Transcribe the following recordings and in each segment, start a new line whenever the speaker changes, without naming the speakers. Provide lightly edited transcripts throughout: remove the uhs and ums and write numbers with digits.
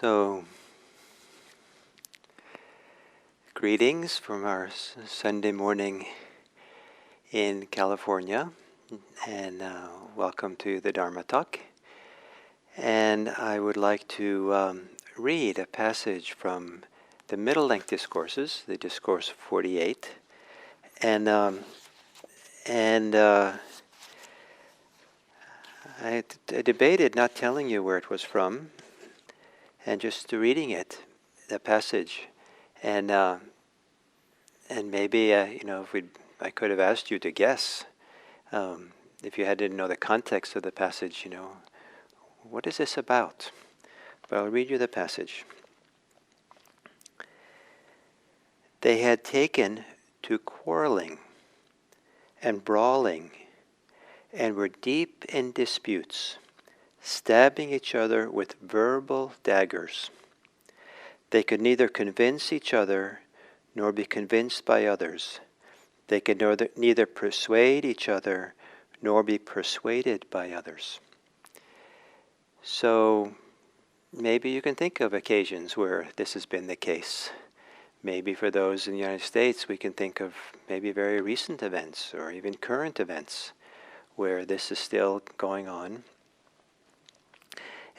So, greetings from our Sunday morning in California, and welcome to the Dharma talk. And I would like to read a passage from the Middle Length Discourses, the Discourse 48, and I debated not telling you where it was from, and just reading it, the passage, and maybe if I could have asked you to guess, if you didn't know the context of the passage, what is this about? But I'll read you the passage. They had taken to quarreling and brawling, and were deep in disputes, stabbing each other with verbal daggers. They could neither convince each other nor be convinced by others. They could neither persuade each other nor be persuaded by others. So maybe you can think of occasions where this has been the case. Maybe for those in the United States, we can think of maybe very recent events or even current events where this is still going on.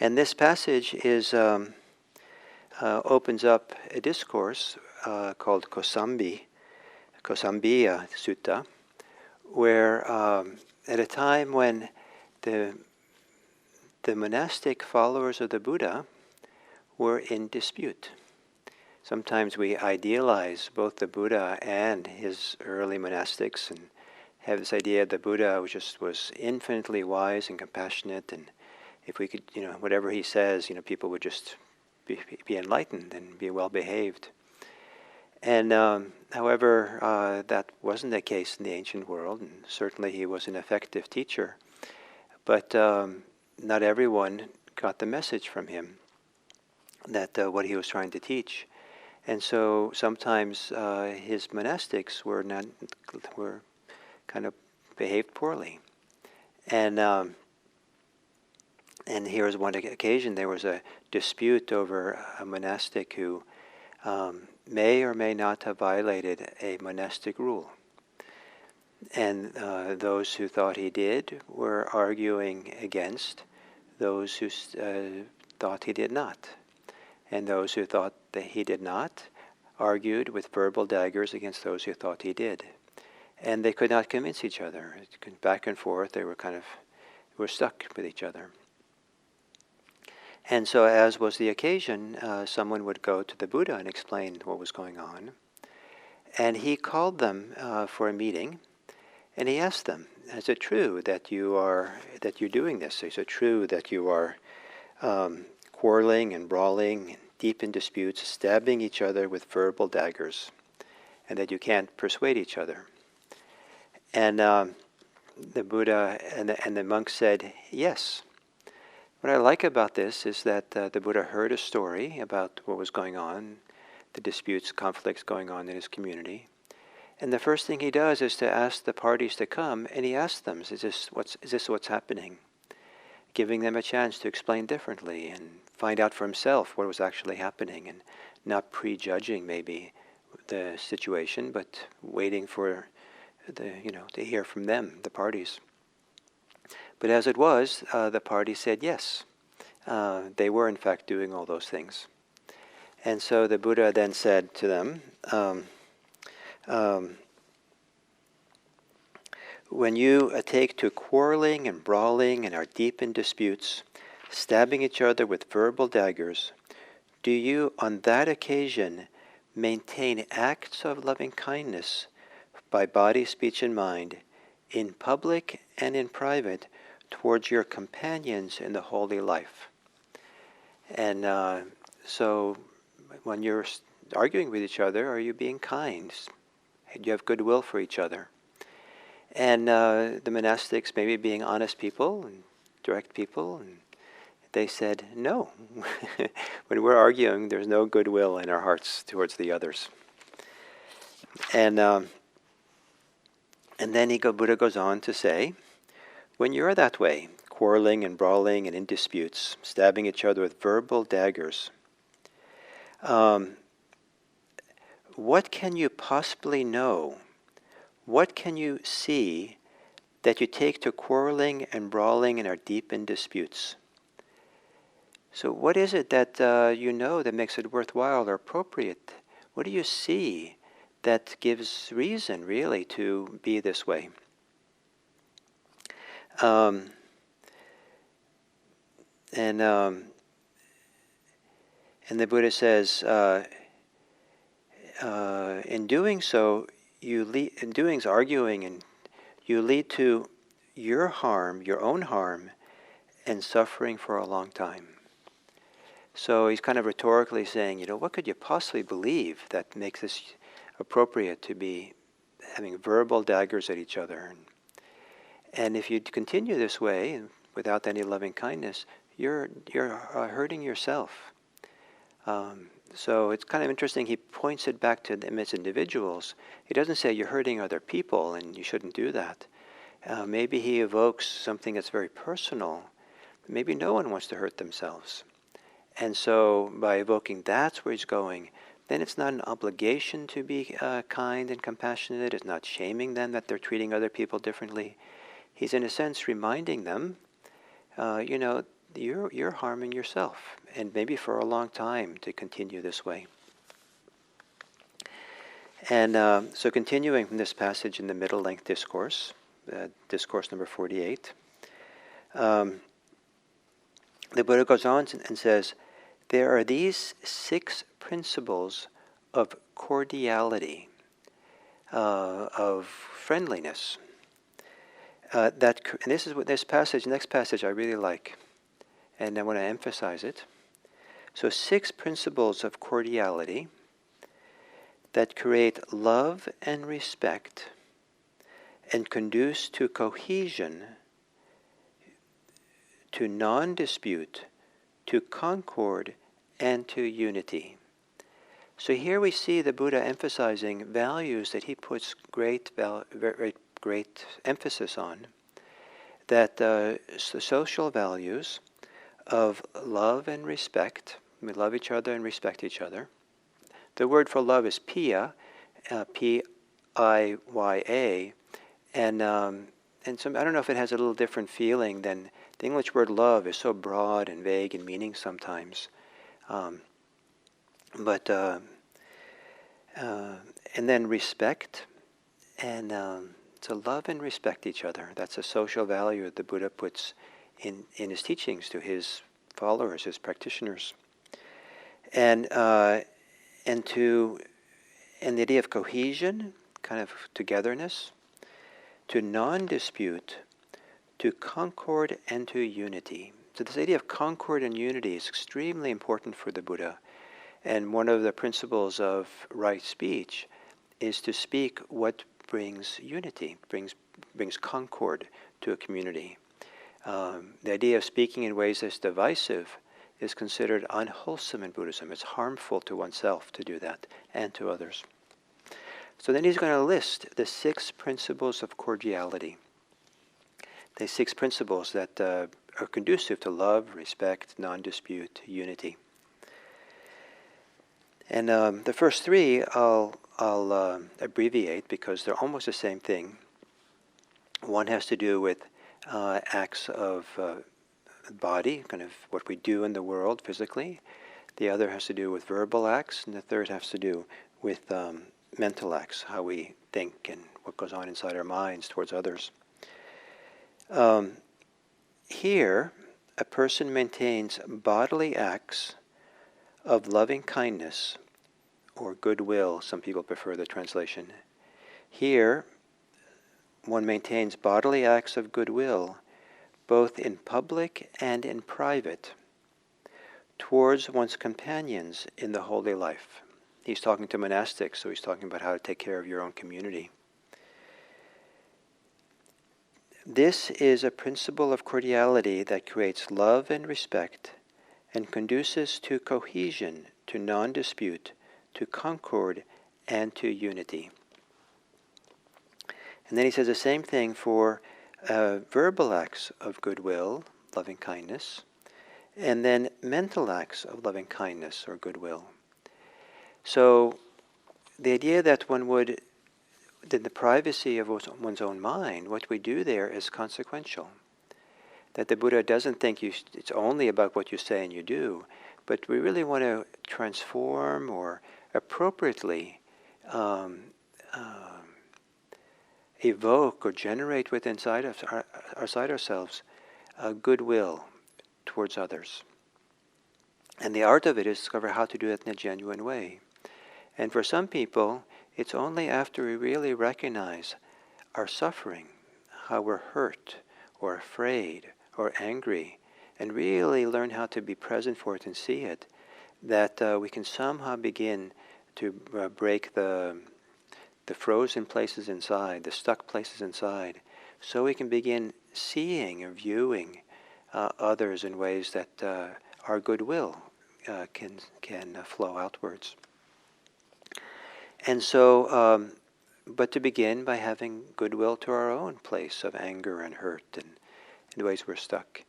And this passage opens up a discourse called Kosambiya Sutta, where at a time when the monastic followers of the Buddha were in dispute. Sometimes we idealize both the Buddha and his early monastics and have this idea the Buddha was infinitely wise and compassionate, and if we could, whatever he says, people would just be enlightened and be well behaved. And however, that wasn't the case in the ancient world, and certainly he was an effective teacher. But not everyone got the message from him, that what he was trying to teach. And so sometimes his monastics were kind of behaved poorly. And here was one occasion, there was a dispute over a monastic who may or may not have violated a monastic rule. And those who thought he did were arguing against those who thought he did not. And those who thought that he did not argued with verbal daggers against those who thought he did. And they could not convince each other. Back and forth, they were stuck with each other. And so, as was the occasion, someone would go to the Buddha and explain what was going on. And he called them for a meeting, and he asked them, "Is it true that you're doing this? Is it true that you are quarreling and brawling, deep in disputes, stabbing each other with verbal daggers, and that you can't persuade each other?" And the Buddha and the monk said, "Yes." What I like about this is that the Buddha heard a story about what was going on, the disputes, conflicts going on in his community. And the first thing he does is to ask the parties to come, and he asks them, is this what's happening? Giving them a chance to explain differently and find out for himself what was actually happening, and not prejudging maybe the situation, but waiting for to hear from them, the parties. But as it was, the party said yes. They were in fact doing all those things. And so the Buddha then said to them, when you take to quarreling and brawling and are deep in disputes, stabbing each other with verbal daggers, do you on that occasion maintain acts of loving kindness by body, speech, and mind, in public and in private, towards your companions in the holy life? And so when you're arguing with each other, are you being kind? Do you have goodwill for each other? And the monastics, maybe being honest people and direct people, and they said, no. When we're arguing, there's no goodwill in our hearts towards the others. And then Buddha goes on to say, when you're that way, quarreling and brawling and in disputes, stabbing each other with verbal daggers, What can you possibly know? What can you see that you take to quarreling and brawling and are deep in disputes? So what is it that you know that makes it worthwhile or appropriate? What do you see that gives reason, really, to be this way? And the Buddha says, in doing so, in doing arguing, and you lead to your harm, your own harm, and suffering for a long time. So he's kind of rhetorically saying, what could you possibly believe that makes this appropriate to be having verbal daggers at each other? And if you continue this way, without any loving kindness, you're hurting yourself. So it's kind of interesting. He points it back to them as individuals. He doesn't say you're hurting other people and you shouldn't do that. Maybe he evokes something that's very personal. Maybe no one wants to hurt themselves. And so by evoking that's where he's going, then it's not an obligation to be kind and compassionate. It's not shaming them that they're treating other people differently. He's in a sense reminding them, you're harming yourself, and maybe for a long time to continue this way. And so continuing from this passage in the middle length discourse, discourse number 48, the Buddha goes on and says, there are these 6 principles of cordiality, of friendliness, and this is what this passage, next passage I really like, and I want to emphasize it. So 6 principles of cordiality that create love and respect and conduce to cohesion, to non-dispute, to concord, and to unity. So here we see the Buddha emphasizing values that he puts great emphasis on, that the social values of love and respect. We love each other and respect each other. The word for love is piya, P-I-Y-A, and so I don't know if it has a little different feeling than the English word love is so broad and vague in meaning sometimes. And then respect, and to love and respect each other. That's a social value that the Buddha puts in his teachings to his followers, his practitioners. And the idea of cohesion, kind of togetherness, to non-dispute, to concord, and to unity. So this idea of concord and unity is extremely important for the Buddha. And one of the principles of right speech is to speak what brings unity, brings concord to a community. The idea of speaking in ways that's divisive is considered unwholesome in Buddhism. It's harmful to oneself to do that and to others. So then he's going to list the 6 principles of cordiality. The 6 principles that are conducive to love, respect, non-dispute, unity. And the first 3 I'll abbreviate because they're almost the same thing. One has to do with acts of body, kind of what we do in the world physically. The other has to do with verbal acts, and the third has to do with mental acts, how we think and what goes on inside our minds towards others. Here, a person maintains bodily acts of loving kindness or goodwill. Some people prefer the translation. Here, one maintains bodily acts of goodwill, both in public and in private, towards one's companions in the holy life. He's talking to monastics, so he's talking about how to take care of your own community. This is a principle of cordiality that creates love and respect and conduces to cohesion, to non-dispute, to concord, and to unity. And then he says the same thing for verbal acts of goodwill, loving kindness, and then mental acts of loving kindness or goodwill. So the idea that one would, in the privacy of one's own mind, what we do there is consequential. That the Buddha doesn't think it's only about what you say and you do, but we really want to transform or appropriately evoke or generate within inside ourselves goodwill towards others. And the art of it is to discover how to do it in a genuine way. And for some people, it's only after we really recognize our suffering, how we're hurt or afraid or angry, and really learn how to be present for it and see it, that we can somehow begin to break the frozen places inside, the stuck places inside, so we can begin seeing or viewing others in ways that our goodwill can flow outwards. And so, but to begin by having goodwill to our own place of anger and hurt and in the ways we're stuck,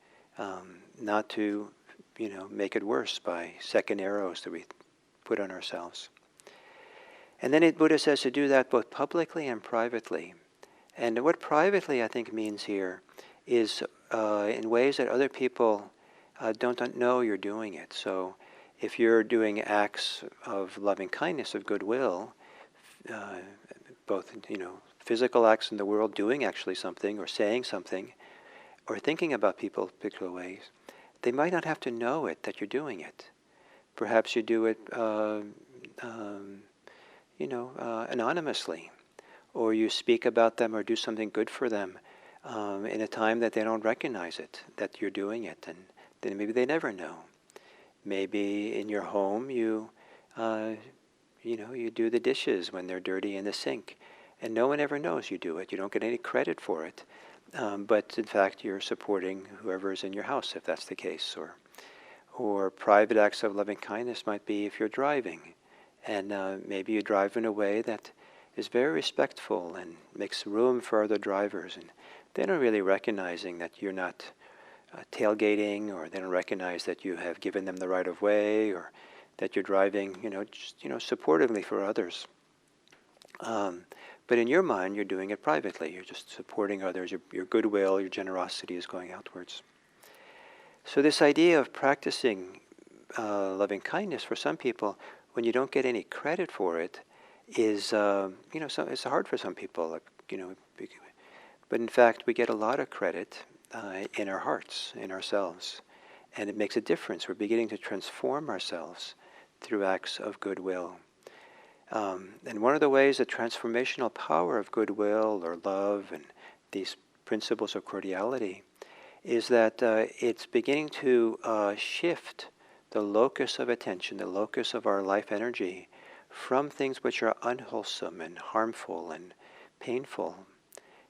not to, make it worse by second arrows that we put on ourselves. And then Buddha says to do that both publicly and privately. And what privately I think means here is in ways that other people don't know you're doing it. So if you're doing acts of loving kindness, of goodwill, both physical acts in the world, doing actually something or saying something, or thinking about people in particular ways, they might not have to know it that you're doing it. Perhaps you do it anonymously, or you speak about them or do something good for them in a time that they don't recognize it, that you're doing it, and then maybe they never know. Maybe in your home you do the dishes when they're dirty in the sink, and no one ever knows you do it. You don't get any credit for it, but in fact you're supporting whoever's in your house, if that's the case. Or private acts of loving kindness might be if you're driving, and maybe you drive in a way that is very respectful and makes room for other drivers, and they're not really recognizing that you're not tailgating, or they don't recognize that you have given them the right of way, or that you're driving, supportively for others. But in your mind, you're doing it privately. You're just supporting others. Your goodwill, your generosity is going outwards. So this idea of practicing loving kindness for some people, when you don't get any credit for it, is so it's hard for some people. But in fact, we get a lot of credit in our hearts, in ourselves, and it makes a difference. We're beginning to transform ourselves through acts of goodwill. And one of the ways the transformational power of goodwill or love and these principles of cordiality is that it's beginning to shift the locus of attention, the locus of our life energy, from things which are unwholesome and harmful and painful,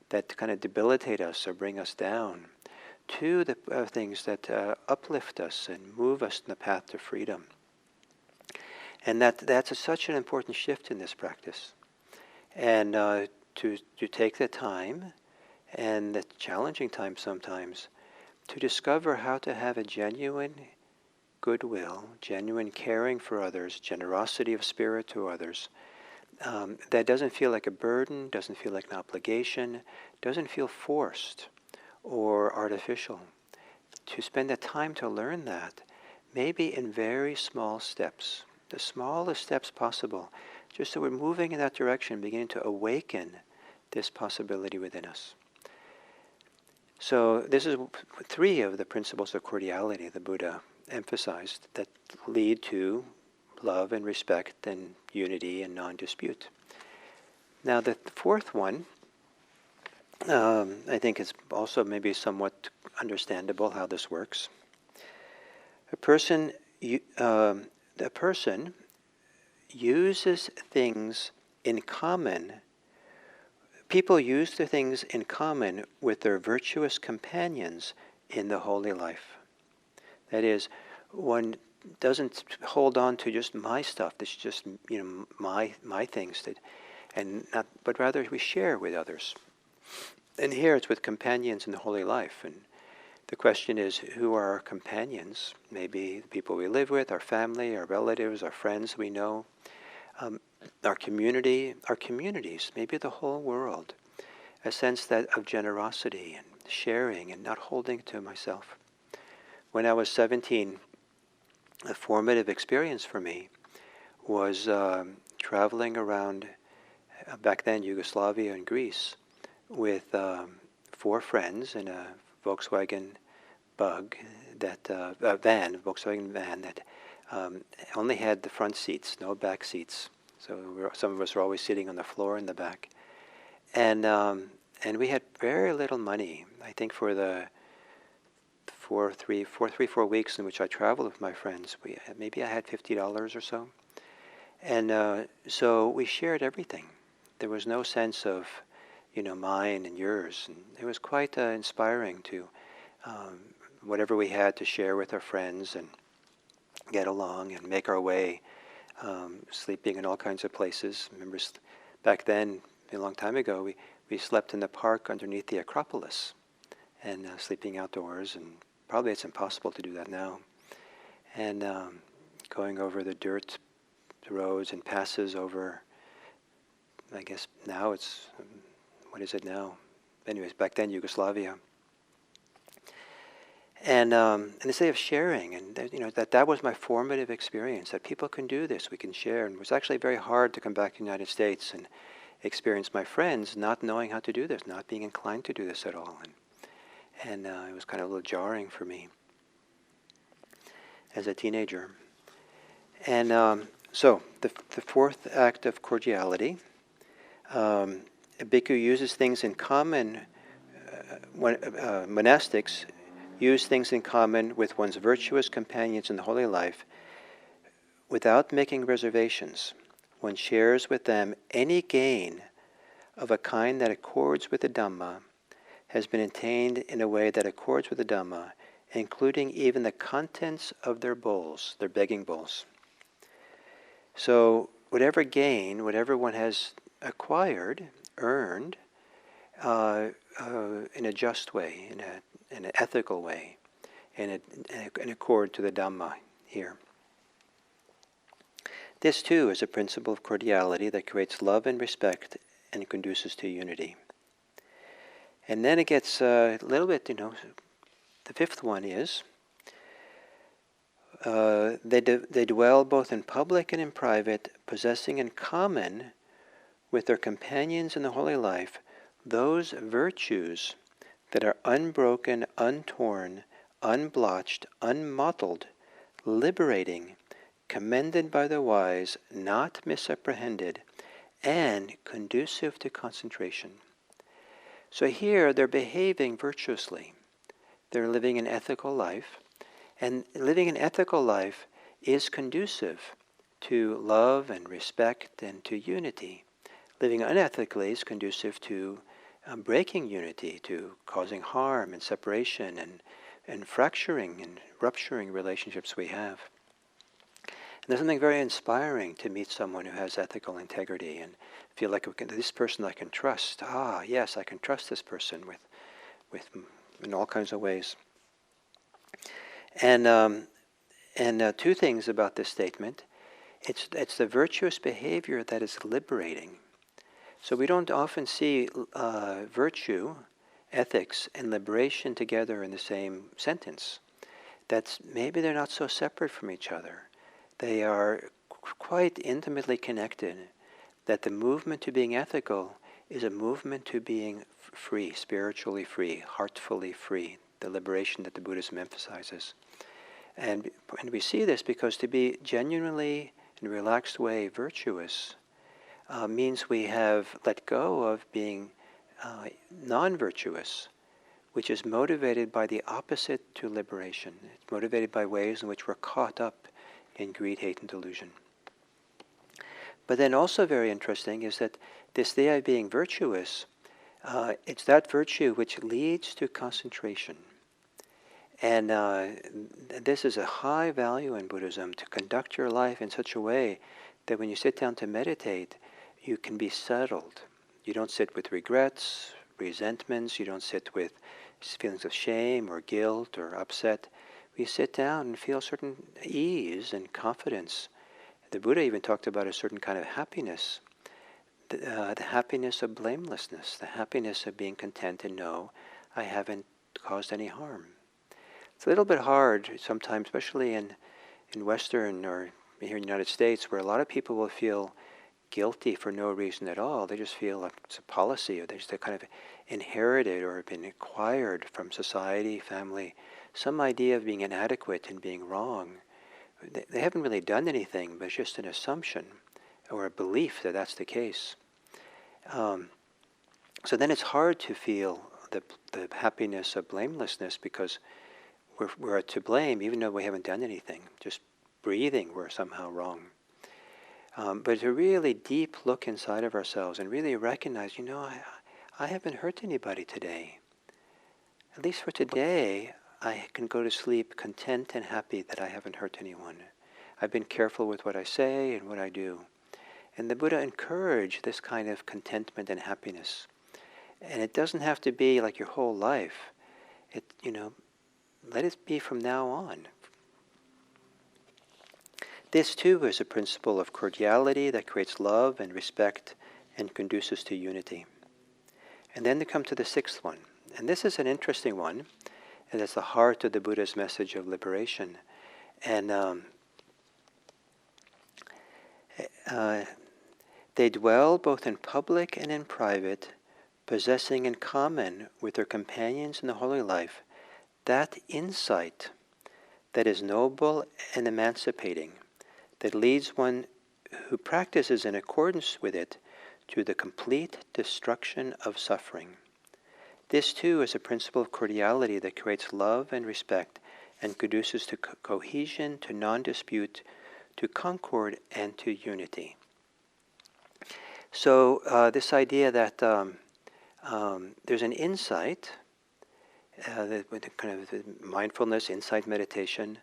that kind of debilitate us or bring us down, to the things that uplift us and move us in the path to freedom. And that's such an important shift in this practice. And to take the time, and the challenging time sometimes, to discover how to have a genuine goodwill, genuine caring for others, generosity of spirit to others, that doesn't feel like a burden, doesn't feel like an obligation, doesn't feel forced or artificial. To spend the time to learn that, maybe in very small steps, the smallest steps possible, just so we're moving in that direction, beginning to awaken this possibility within us. So this is 3 of the principles of cordiality the Buddha emphasized that lead to love and respect and unity and non-dispute. Now the 4th one, I think is also maybe somewhat understandable how this works. A person uses things in common. People use the things in common with their virtuous companions in the holy life. That is, one doesn't hold on to just my stuff. That's just my things but rather we share with others. And here it's with companions in the holy life. And the question is, who are our companions? Maybe the people we live with, our family, our relatives, our friends we know. our communities, maybe the whole world, a sense that of generosity and sharing and not holding to myself. When I was 17, a formative experience for me was traveling around, back then Yugoslavia and Greece, with 4 friends in a Volkswagen Bug, Volkswagen van that only had the front seats, no back seats. So some of us were always sitting on the floor in the back, and we had very little money. I think for the 4 weeks in which I traveled with my friends, maybe I had $50 or so, and so we shared everything. There was no sense of, mine and yours, and it was quite inspiring to whatever we had to share with our friends and get along and make our way, sleeping in all kinds of places. Remember, back then, a long time ago, we slept in the park underneath the Acropolis and sleeping outdoors, and probably it's impossible to do that now. And going over the dirt roads and passes over, I guess now it's, what is it now? Anyways, back then, Yugoslavia. And the state of sharing, and that was my formative experience, that people can do this, we can share. And it was actually very hard to come back to the United States and experience my friends not knowing how to do this, not being inclined to do this at all. And it was kind of a little jarring for me as a teenager. And so the fourth act of cordiality, a bhikkhu uses things in common, monastics use things in common with one's virtuous companions in the holy life without making reservations. One shares with them any gain of a kind that accords with the Dhamma, has been attained in a way that accords with the Dhamma, including even the contents of their bowls, their begging bowls. So whatever gain, whatever one has acquired, earned, in a just way, in an ethical way, in accord to the Dhamma here. This too is a principle of cordiality that creates love and respect and conduces to unity. And then it gets a little bit, the fifth one is, they dwell both in public and in private, possessing in common with their companions in the holy life those virtues that are unbroken, untorn, unblotched, unmottled, liberating, commended by the wise, not misapprehended, and conducive to concentration. So here they're behaving virtuously. They're living an ethical life, and living an ethical life is conducive to love and respect and to unity. Living unethically is conducive to breaking unity, to causing harm and separation and fracturing and rupturing relationships we have. And there's something very inspiring to meet someone who has ethical integrity and feel like this person I can trust. Ah, yes, I can trust this person with in all kinds of ways. And two things about this statement. It's the virtuous behavior that is liberating. So we don't often see virtue, ethics, and liberation together in the same sentence. Maybe they're not so separate from each other. They are quite intimately connected, that the movement to being ethical is a movement to being free, spiritually free, heartfully free, the liberation that the Buddhism emphasizes. And we see this because to be genuinely, in a relaxed way, virtuous means we have let go of being non-virtuous, which is motivated by the opposite to liberation. It's motivated by ways in which we're caught up in greed, hate, and delusion. But then also very interesting is that this idea of being virtuous, it's that virtue which leads to concentration. And this is a high value in Buddhism, to conduct your life in such a way that when you sit down to meditate, you can be settled. You don't sit with regrets, resentments, you don't sit with feelings of shame or guilt or upset. We sit down and feel certain ease and confidence The Buddha even talked about a certain kind of happiness, the happiness of blamelessness, the happiness of being content to know I haven't caused any harm. It's a little bit hard sometimes, especially in Western or here in the United States, where a lot of people will feel guilty for no reason at all. They just feel like it's a policy, or they just kind of inherited or been acquired from society, family, some idea of being inadequate and being wrong. They haven't really done anything, but it's just an assumption or a belief that that's the case. So then it's hard to feel the happiness of blamelessness, because we're to blame even though we haven't done anything. Just breathing, we're somehow wrong. But to really deep look inside of ourselves and really recognize, I haven't hurt anybody today. At least for today, I can go to sleep content and happy that I haven't hurt anyone. I've been careful with what I say and what I do. And the Buddha encouraged this kind of contentment and happiness. And it doesn't have to be like your whole life. Let it be from now on. This too is a principle of cordiality that creates love and respect and conduces to unity. And then to come to the sixth one. And this is an interesting one. And it's the heart of the Buddha's message of liberation. And they dwell both in public and in private, possessing in common with their companions in the holy life that insight that is noble and emancipating, that leads one who practices in accordance with it to the complete destruction of suffering. This too is a principle of cordiality that creates love and respect and conduces to cohesion, to non-dispute, to concord, and to unity. So this idea that there's an insight, with kind of mindfulness, insight meditation,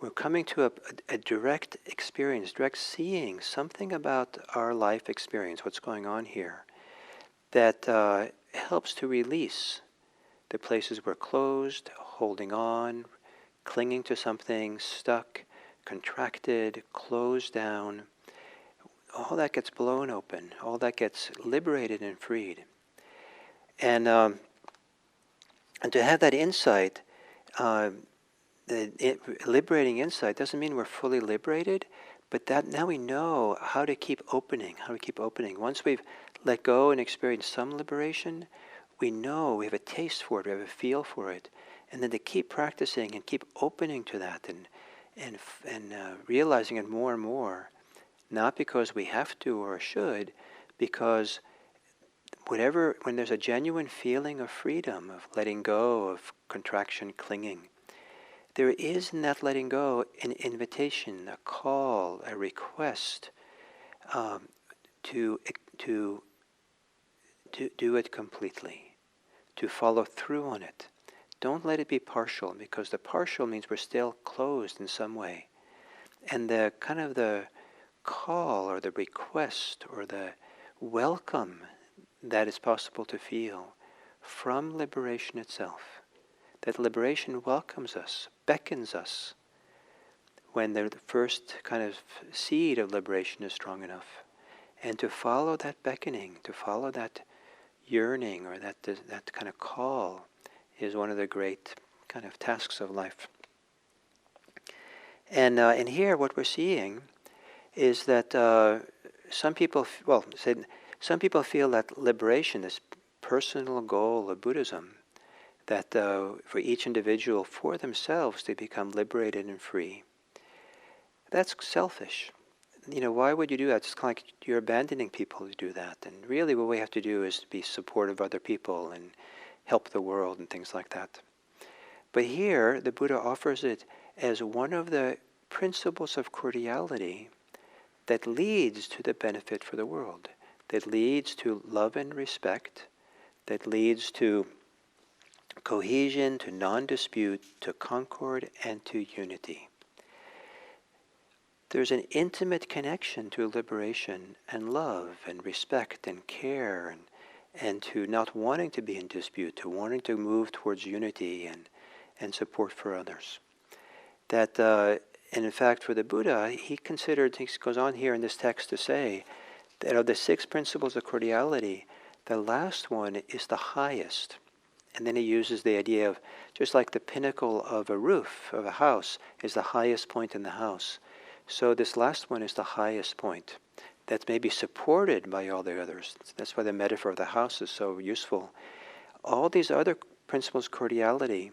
we're coming to a direct experience, direct seeing something about our life experience, what's going on here, that helps to release the places we're closed, holding on, clinging to something, stuck, contracted, closed down. All that gets blown open. All that gets liberated and freed. And to have that insight, liberating insight doesn't mean we're fully liberated, but that now we know how to keep opening, Once we've let go and experienced some liberation, we know, we have a taste for it, we have a feel for it. And then to keep practicing and keep opening to that and realizing it more and more, not because we have to or should, because when there's a genuine feeling of freedom, of letting go, of contraction, clinging, there is in that letting go an invitation, a call, a request to do it completely, to follow through on it. Don't let it be partial, because the partial means we're still closed in some way. And the kind of the call or the request or the welcome that is possible to feel from liberation itself, that liberation welcomes us, beckons us, when the first kind of seed of liberation is strong enough. And to follow that beckoning, to follow that yearning or that kind of call is one of the great kind of tasks of life. And here what we're seeing is that some people feel that liberation, this personal goal of Buddhism, that for each individual, for themselves, they become liberated and free. That's selfish. Why would you do that? It's kind of like you're abandoning people to do that. And really what we have to do is be supportive of other people and help the world and things like that. But here, the Buddha offers it as one of the principles of cordiality that leads to the benefit for the world, that leads to love and respect, that leads to cohesion, to non-dispute, to concord, and to unity. There's an intimate connection to liberation and love and respect and care and to not wanting to be in dispute, to wanting to move towards unity and support for others. That And in fact, for the Buddha, he goes on here in this text to say that of the 6 principles of cordiality, the last one is the highest. And then he uses the idea of just like the pinnacle of a roof of a house is the highest point in the house. So this last one is the highest point that's maybe supported by all the others. That's why the metaphor of the house is so useful. All these other principles of cordiality,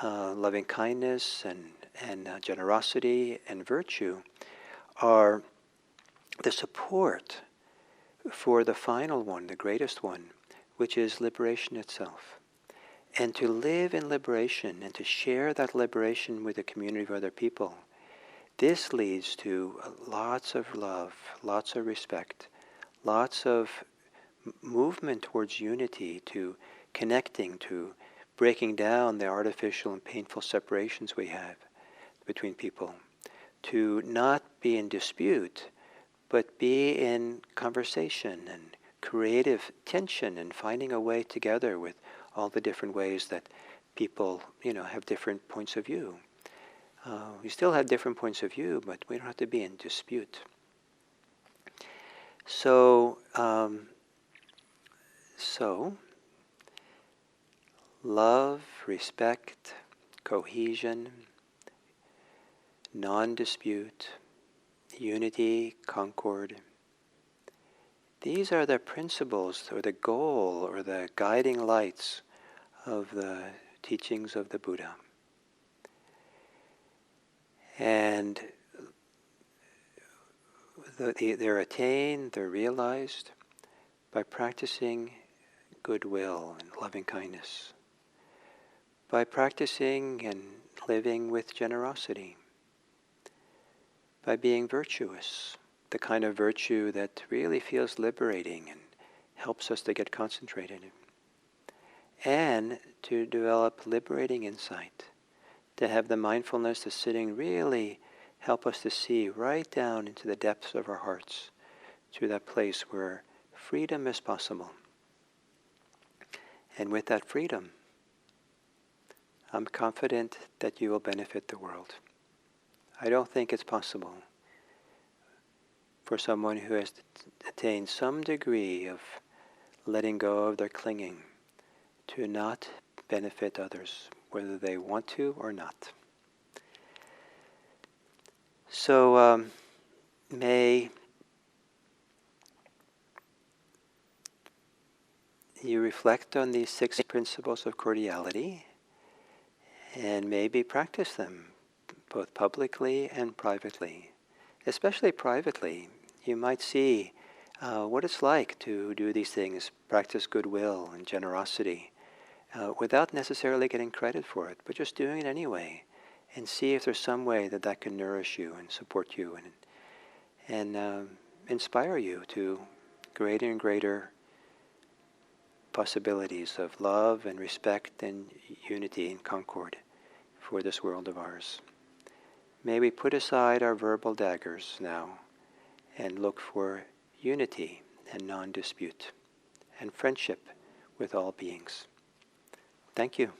loving kindness and generosity and virtue, are the support for the final one, the greatest one, which is liberation itself. And to live in liberation and to share that liberation with a community of other people, this leads to lots of love, lots of respect, lots of movement towards unity, to connecting, to breaking down the artificial and painful separations we have between people, to not be in dispute, but be in conversation and creative tension and finding a way together with all the different ways that people, have different points of view. We still have different points of view, but we don't have to be in dispute. So love, respect, cohesion, non-dispute, unity, concord. These are the principles or the goal or the guiding lights of the teachings of the Buddha. And they're attained, they're realized by practicing goodwill and loving kindness, by practicing and living with generosity, by being virtuous, the kind of virtue that really feels liberating and helps us to get concentrated, and to develop liberating insight, to have the mindfulness of sitting really help us to see right down into the depths of our hearts, to that place where freedom is possible. And with that freedom, I'm confident that you will benefit the world. I don't think it's possible for someone who has attained some degree of letting go of their clinging to not benefit others, whether they want to or not. So may you reflect on these 6 principles of cordiality and maybe practice them both publicly and privately. Especially privately, you might see what it's like to do these things, practice goodwill and generosity, without necessarily getting credit for it, but just doing it anyway, and see if there's some way that that can nourish you and support you and inspire you to greater and greater possibilities of love and respect and unity and concord for this world of ours. May we put aside our verbal daggers now and look for unity and non-dispute and friendship with all beings. Thank you.